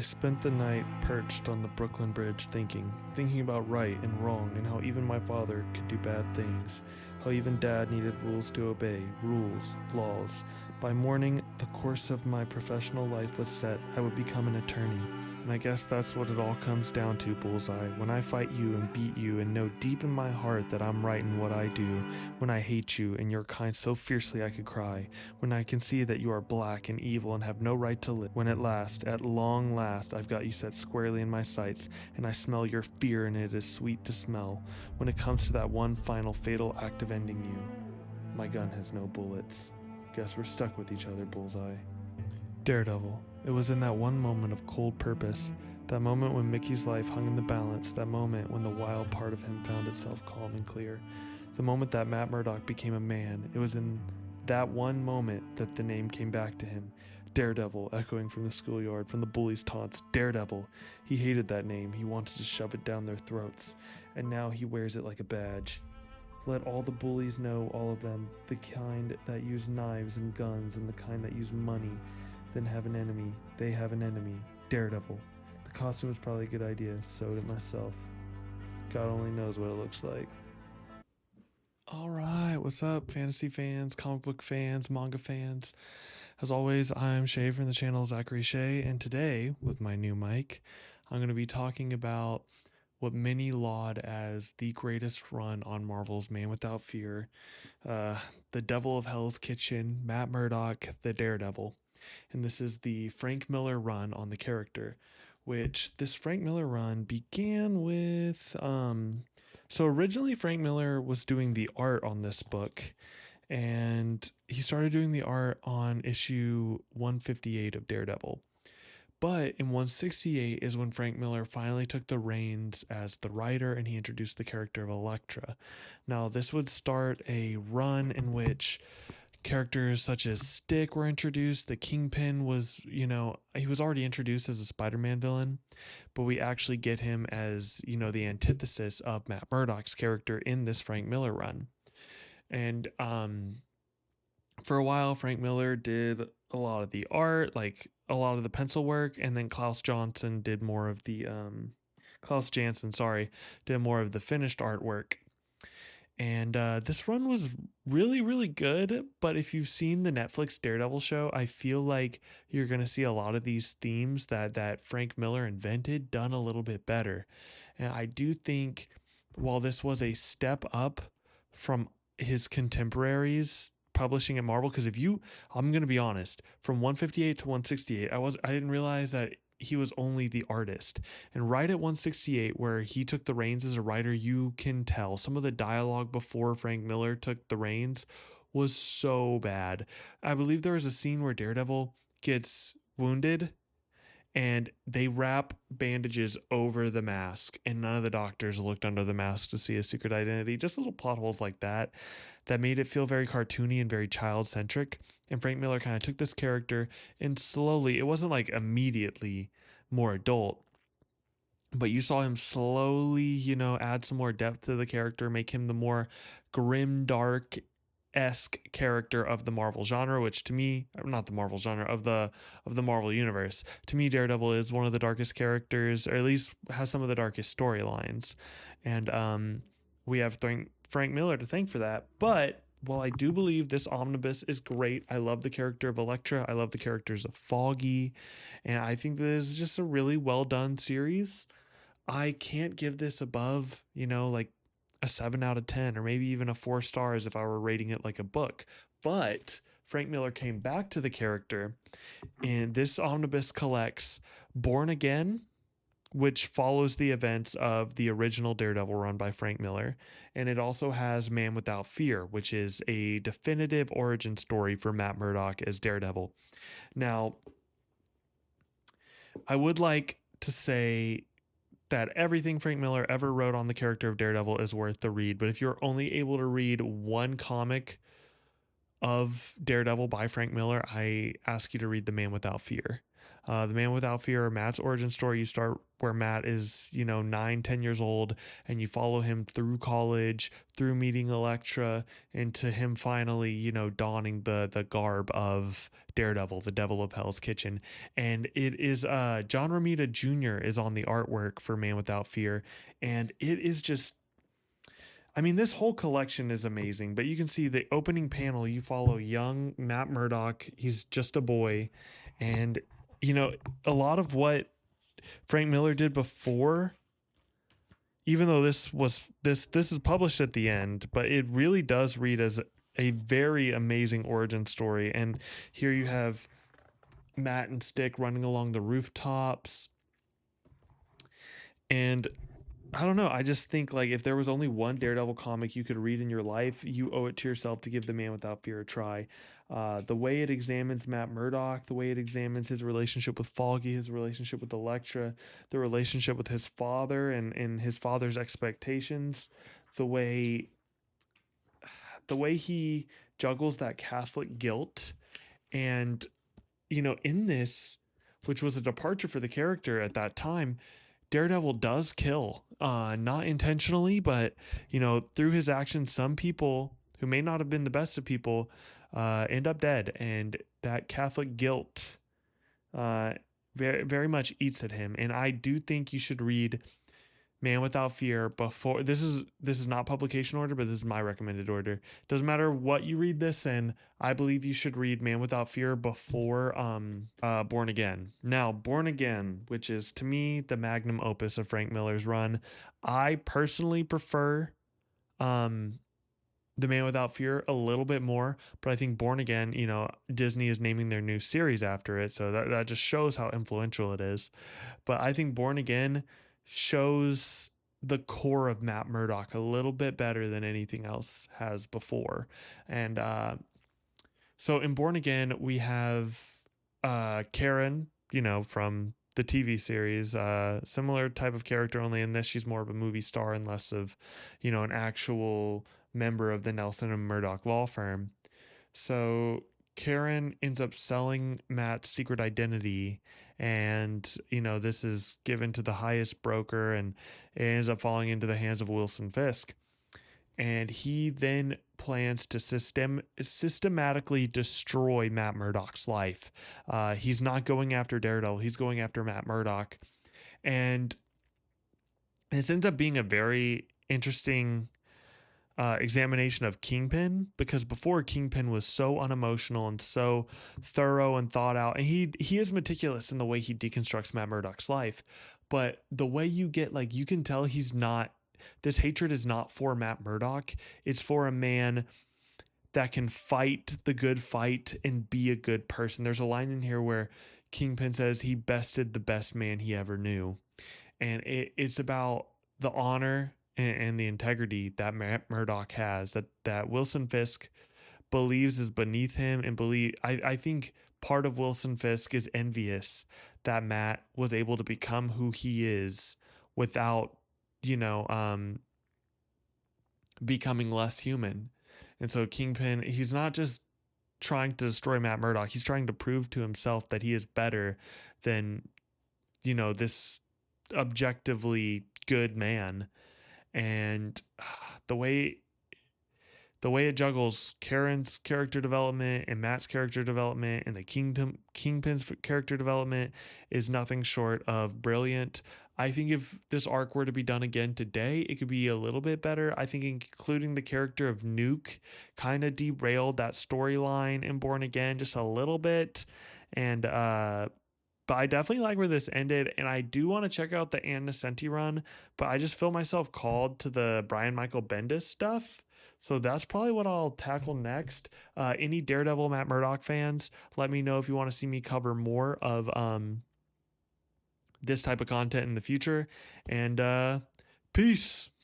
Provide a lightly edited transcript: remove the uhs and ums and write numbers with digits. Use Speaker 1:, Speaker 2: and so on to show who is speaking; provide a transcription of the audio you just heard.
Speaker 1: spent the night perched on the Brooklyn Bridge thinking about right and wrong and how even my father could do bad things, how even dad needed rules to obey, rules, laws. By morning, the course of my professional life was set. I would become an attorney. And I guess that's what it all comes down to, Bullseye. When I fight you and beat you and know deep in my heart that I'm right in what I do, when I hate you and your kind so fiercely I could cry, when I can see that you are black and evil and have no right to live, when at long last, I've got you set squarely in my sights and I smell your fear and it is sweet to smell, when it comes to that one final fatal act of ending you, my gun has no bullets. Guess we're stuck with each other, Bullseye. Daredevil. It was in that one moment of cold purpose, that moment when Mickey's life hung in the balance, that moment when the wild part of him found itself calm and clear, the moment that Matt Murdock became a man. It was in that one moment that the name came back to him. Daredevil, echoing from the schoolyard, from the bullies' taunts. Daredevil. He hated that name. He wanted to shove it down their throats, and now he wears it like a badge. Let all the bullies know, all of them, the kind that use knives and guns and the kind that use money, then have an enemy. They have an enemy. Daredevil. The costume was probably a good idea. Sewed it myself. God only knows what it looks like. Alright, what's up, fantasy fans, comic book fans, manga fans? As always, I'm Shay from the channel Zachary Shay, and today, with my new mic, I'm going to be talking about what many laud as the greatest run on Marvel's Man Without Fear, the Devil of Hell's Kitchen, Matt Murdock, the Daredevil. And this is the Frank Miller run on the character, which this Frank Miller run began with. So originally, Frank Miller was doing the art on this book, and he started doing the art on issue 158 of Daredevil. But in 168 is when Frank Miller finally took the reins as the writer and he introduced the character of Elektra. Now, this would start a run in which characters such as Stick were introduced. The Kingpin was, he was already introduced as a Spider-Man villain, but we actually get him as, the antithesis of Matt Murdock's character in this Frank Miller run. And for a while, Frank Miller did a lot of the art, like a lot of the pencil work, and then Klaus Janson did more of the did more of the finished artwork. And this run was really, really good. But if you've seen the Netflix Daredevil show, I feel like you're going to see a lot of these themes that Frank Miller invented done a little bit better. And I do think while this was a step up from his contemporaries publishing at Marvel, because I'm going to be honest, from 158 to 168, I didn't realize that he was only the artist. And right at 168, where he took the reins as a writer, you can tell some of the dialogue before Frank Miller took the reins was so bad. I believe there was a scene where Daredevil gets wounded and they wrap bandages over the mask, and none of the doctors looked under the mask to see his secret identity. Just little plot holes like that made it feel very cartoony and very child-centric. And Frank Miller kind of took this character and slowly, it wasn't like immediately more adult, but you saw him slowly, add some more depth to the character, make him the more grim, dark esque character of the Marvel genre, which to me, not the Marvel genre, of the Marvel universe. To me, Daredevil is one of the darkest characters, or at least has some of the darkest storylines. And we have Frank Miller to thank for that. But while I do believe this omnibus is great, I love the character of Elektra, I love the characters of Foggy, and I think this is just a really well done series. I can't give this above, like a 7 out of 10, or maybe even a 4 stars if I were rating it like a book. But Frank Miller came back to the character, and this omnibus collects Born Again, which follows the events of the original Daredevil run by Frank Miller. And it also has Man Without Fear, which is a definitive origin story for Matt Murdock as Daredevil. Now, I would like to say that everything Frank Miller ever wrote on the character of Daredevil is worth the read. But if you're only able to read one comic of Daredevil by Frank Miller, I ask you to read The Man Without Fear. The Man Without Fear, Matt's origin story. You start where Matt is, 9, 10 years old, and you follow him through college, through meeting Elektra, into him finally, donning the garb of Daredevil, the Devil of Hell's Kitchen. And it is John Romita Jr. is on the artwork for Man Without Fear, and it is just, I mean, this whole collection is amazing, but you can see the opening panel, you follow young Matt Murdock. He's just a boy. And, you know, a lot of what Frank Miller did before, even though this is published at the end, but it really does read as a very amazing origin story. And here you have Matt and Stick running along the rooftops. And I don't know. I just think like if there was only one Daredevil comic you could read in your life, you owe it to yourself to give The Man Without Fear a try. The way it examines Matt Murdock, the way it examines his relationship with Foggy, his relationship with Elektra, the relationship with his father and his father's expectations, the way the way he juggles that Catholic guilt. And in this, which was a departure for the character at that time, Daredevil does kill, not intentionally, but through his actions, some people who may not have been the best of people end up dead, and that Catholic guilt very very much eats at him. And I do think you should read Man Without Fear before this is not publication order, but this is my recommended order. Doesn't matter what you read this in. I believe you should read Man Without Fear before Born Again. Now, Born Again, which is to me the magnum opus of Frank Miller's run, I personally prefer um the Man Without Fear a little bit more, but I think Born Again, Disney is naming their new series after it, so that just shows how influential it is. But I think Born Again shows the core of Matt Murdock a little bit better than anything else has before. And so in Born Again, we have Karen, from the TV series, similar type of character, only in this she's more of a movie star and less of, an actual member of the Nelson and Murdoch law firm. So Karen ends up selling Matt's secret identity, and this is given to the highest broker, and it ends up falling into the hands of Wilson Fisk. And he then plans to systematically destroy Matt Murdock's life. He's not going after Daredevil; he's going after Matt Murdock, and this ends up being a very interesting examination of Kingpin, because before Kingpin was so unemotional and so thorough and thought out, and he is meticulous in the way he deconstructs Matt Murdock's life, but the way you get, like, you can tell he's not, this hatred is not for Matt Murdock, it's for a man that can fight the good fight and be a good person. There's a line in here where Kingpin says he bested the best man he ever knew, and it's about the honor and the integrity that Matt Murdock has, that Wilson Fisk believes is beneath him, and I think part of Wilson Fisk is envious that Matt was able to become who he is without you know um becoming less human. And so Kingpin, he's not just trying to destroy Matt Murdock, he's trying to prove to himself that he is better than this objectively good man. And the way it juggles Karen's character development and Matt's character development and the Kingpin's character development is nothing short of brilliant. I think if this arc were to be done again today, it could be a little bit better. I think including the character of Nuke kind of derailed that storyline in Born Again just a little bit. And but I definitely like where this ended, and I do want to check out the Ann Nesenti run, but I just feel myself called to the Brian Michael Bendis stuff. So that's probably what I'll tackle next. Any Daredevil Matt Murdock fans, let me know if you want to see me cover more of this type of content in the future. And peace.